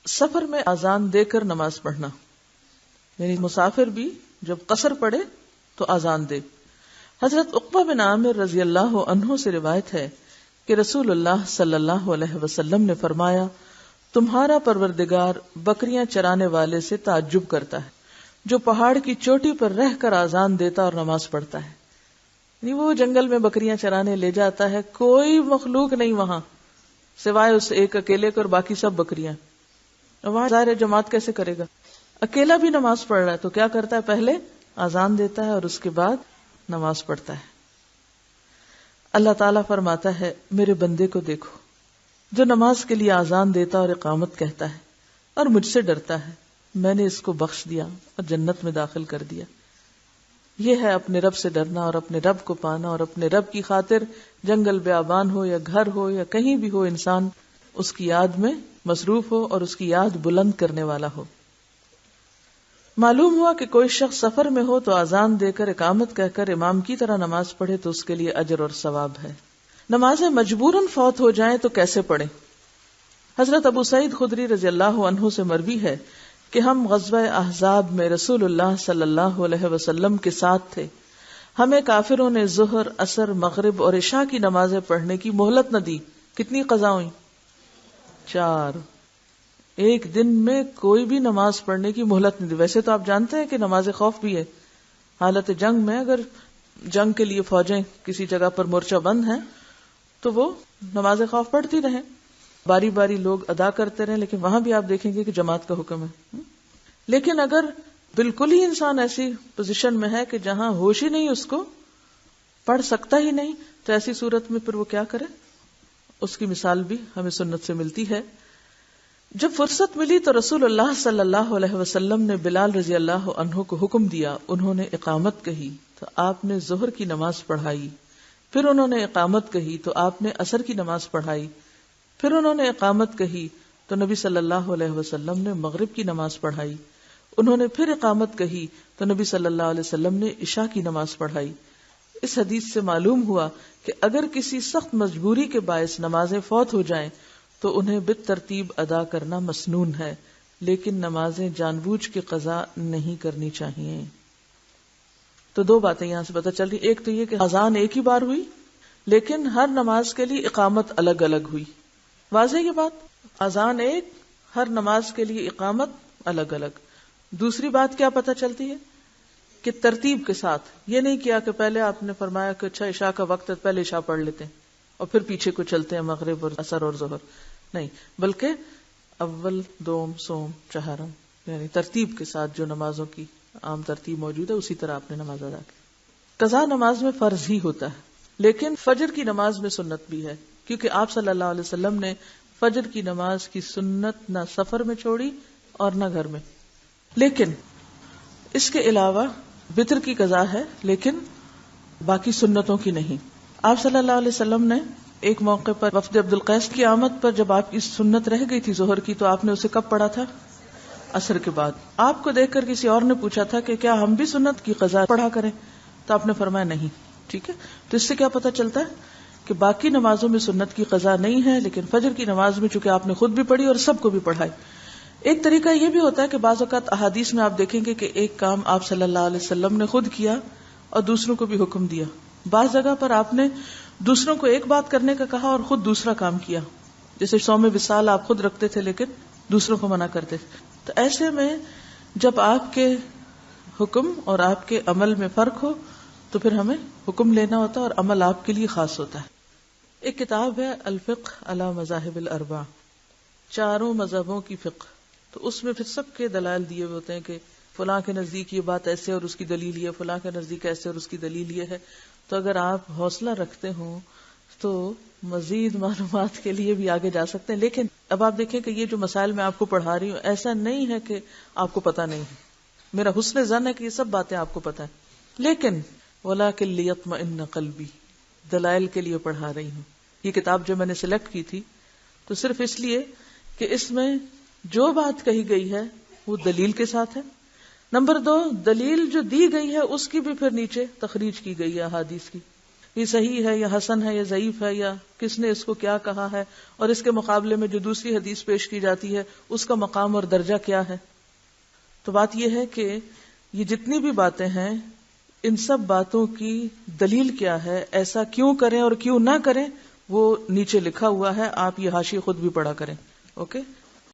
سفر میں اذان دے کر نماز پڑھنا، یعنی مسافر بھی جب قصر پڑھے تو اذان دے۔ حضرت عقبہ بن عامر رضی اللہ عنہ سے روایت ہے کہ رسول اللہ صلی اللہ علیہ وسلم نے فرمایا، تمہارا پروردگار بکریاں چرانے والے سے تعجب کرتا ہے جو پہاڑ کی چوٹی پر رہ کر اذان دیتا اور نماز پڑھتا ہے۔ یعنی وہ جنگل میں بکریاں چرانے لے جاتا ہے، کوئی مخلوق نہیں وہاں سوائے اس ایک اکیلے کو، اور باقی سب بکریاں۔ وہاں ظاہر جماعت کیسے کرے گا؟ اکیلا بھی نماز پڑھ رہا ہے تو کیا کرتا ہے؟ پہلے اذان دیتا ہے اور اس کے بعد نماز پڑھتا ہے۔ اللہ تعالیٰ فرماتا ہے، میرے بندے کو دیکھو جو نماز کے لیے اذان دیتا اور اقامت کہتا ہے اور مجھ سے ڈرتا ہے، میں نے اس کو بخش دیا اور جنت میں داخل کر دیا۔ یہ ہے اپنے رب سے ڈرنا اور اپنے رب کو پانا، اور اپنے رب کی خاطر جنگل بیابان ہو یا گھر ہو یا کہیں بھی ہو، انسان اس کی یاد میں مصروف ہو اور اس کی یاد بلند کرنے والا ہو۔ معلوم ہوا کہ کوئی شخص سفر میں ہو تو اذان دے کر اقامت کہہ کر امام کی طرح نماز پڑھے تو اس کے لیے اجر اور ثواب ہے۔ نمازیں مجبوراً فوت ہو جائیں تو کیسے پڑھیں؟ حضرت ابو سعید خدری رضی اللہ عنہ سے مروی ہے کہ ہم غزوہ احزاب میں رسول اللہ صلی اللہ علیہ وسلم کے ساتھ تھے، ہمیں کافروں نے ظہر، عصر، مغرب اور عشاء کی نمازیں پڑھنے کی مہلت نہ دی۔ کتنی قضا ہوئی؟ 4۔ ایک دن میں کوئی بھی نماز پڑھنے کی مہلت نہیں دی۔ ویسے تو آپ جانتے ہیں کہ نماز خوف بھی ہے، حالت جنگ میں اگر جنگ کے لیے فوجیں کسی جگہ پر مورچہ بند ہیں تو وہ نماز خوف پڑھتی رہیں، باری باری لوگ ادا کرتے رہیں، لیکن وہاں بھی آپ دیکھیں گے کہ جماعت کا حکم ہے۔ لیکن اگر بالکل ہی انسان ایسی پوزیشن میں ہے کہ جہاں ہوش ہی نہیں، اس کو پڑھ سکتا ہی نہیں، تو ایسی صورت میں پھر وہ کیا کرے؟ اس کی مثال بھی ہمیں سنت سے ملتی ہے۔ جب فرصت ملی تو رسول اللہ صلی اللہ علیہ وسلم نے بلال رضی اللہ عنہ کو حکم دیا، انہوں نے اقامت کہی تو آپ نے ظہر کی نماز پڑھائی، پھر انہوں نے اقامت کہی تو آپ نے عصر کی نماز پڑھائی، پھر انہوں نے اقامت کہی تو نبی صلی اللہ علیہ وسلم نے مغرب کی نماز پڑھائی، انہوں نے پھر اقامت کہی تو نبی صلی اللہ علیہ وسلم نے عشاء کی نماز پڑھائی۔ اس حدیث سے معلوم ہوا کہ اگر کسی سخت مجبوری کے باعث نمازیں فوت ہو جائیں تو انہیں بالترتیب ادا کرنا مسنون ہے، لیکن نمازیں جان بوجھ کے قضا نہیں کرنی چاہیے۔ تو دو باتیں یہاں سے پتہ چل رہی، ایک تو یہ کہ اذان ایک ہی بار ہوئی لیکن ہر نماز کے لیے اقامت الگ الگ ہوئی۔ واضح یہ بات، اذان ایک، ہر نماز کے لیے اقامت الگ الگ۔ دوسری بات کیا پتہ چلتی ہے کہ ترتیب کے ساتھ، یہ نہیں کیا کہ پہلے آپ نے فرمایا کہ اچھا عشاء کا وقت ہے پہلے عشاء پڑھ لیتے ہیں اور پھر پیچھے کو چلتے ہیں مغرب اور عصر اور ظہر، نہیں، بلکہ اول، دوم، سوم، چہارم، یعنی ترتیب کے ساتھ جو نمازوں کی عام ترتیب موجود ہے اسی طرح آپ نے نماز ادا کی۔ قضا نماز میں فرض ہی ہوتا ہے، لیکن فجر کی نماز میں سنت بھی ہے، کیونکہ آپ صلی اللہ علیہ وسلم نے فجر کی نماز کی سنت نہ سفر میں چھوڑی اور نہ گھر میں۔ لیکن اس کے علاوہ وتر کی قضا ہے، لیکن باقی سنتوں کی نہیں۔ آپ صلی اللہ علیہ وسلم نے ایک موقع پر وفد عبد القیس کی آمد پر جب آپ کی سنت رہ گئی تھی ظہر کی، تو آپ نے اسے کب پڑھا تھا؟ عصر کے بعد۔ آپ کو دیکھ کر کسی اور نے پوچھا تھا کہ کیا ہم بھی سنت کی قضا پڑھا کریں، تو آپ نے فرمایا نہیں۔ ٹھیک ہے، تو اس سے کیا پتہ چلتا ہے کہ باقی نمازوں میں سنت کی قضا نہیں ہے، لیکن فجر کی نماز میں چونکہ آپ نے خود بھی پڑھی اور سب کو بھی پڑھائی۔ ایک طریقہ یہ بھی ہوتا ہے کہ بعض اوقات احادیث میں آپ دیکھیں گے کہ ایک کام آپ صلی اللہ علیہ وسلم نے خود کیا اور دوسروں کو بھی حکم دیا۔ بعض جگہ پر آپ نے دوسروں کو ایک بات کرنے کا کہا اور خود دوسرا کام کیا، جیسے صوم وصال آپ خود رکھتے تھے لیکن دوسروں کو منع کرتے تھے۔ تو ایسے میں جب آپ کے حکم اور آپ کے عمل میں فرق ہو تو پھر ہمیں حکم لینا ہوتا ہے اور عمل آپ کے لیے خاص ہوتا ہے۔ ایک کتاب ہے الفقہ علی مذاہب الاربع، چاروں مذہبوں کی فقہ، تو اس میں پھر سب کے دلائل دیے ہوتے ہیں کہ فلاں کے نزدیک یہ بات ایسے اور اس کی دلیل یہ، فلاں کے نزدیک ایسے اور اس کی دلیل یہ ہے۔ تو اگر آپ حوصلہ رکھتے ہوں تو مزید معلومات کے لیے بھی آگے جا سکتے ہیں۔ لیکن اب آپ دیکھیں کہ یہ جو مسائل میں آپ کو پڑھا رہی ہوں، ایسا نہیں ہے کہ آپ کو پتہ نہیں ہے، میرا حسن ظن ہے کہ یہ سب باتیں آپ کو پتہ ہے، لیکن وَلَٰكِن لِيَطْمَئِنَّ قَلْبِي، دلائل کے لیے پڑھا رہی ہوں۔ یہ کتاب جو میں نے سلیکٹ کی تھی تو صرف اس لیے کہ اس میں جو بات کہی گئی ہے وہ دلیل کے ساتھ ہے۔ نمبر 2، دلیل جو دی گئی ہے اس کی بھی پھر نیچے تخریج کی گئی ہے احادیث کی، یہ صحیح ہے یا حسن ہے یا ضعیف ہے، یا کس نے اس کو کیا کہا ہے، اور اس کے مقابلے میں جو دوسری حدیث پیش کی جاتی ہے اس کا مقام اور درجہ کیا ہے. تو بات یہ ہے کہ یہ جتنی بھی باتیں ہیں ان سب باتوں کی دلیل کیا ہے، ایسا کیوں کریں اور کیوں نہ کریں، وہ نیچے لکھا ہوا ہے، آپ یہ حاشیے خود بھی پڑھا کریں. اوکے.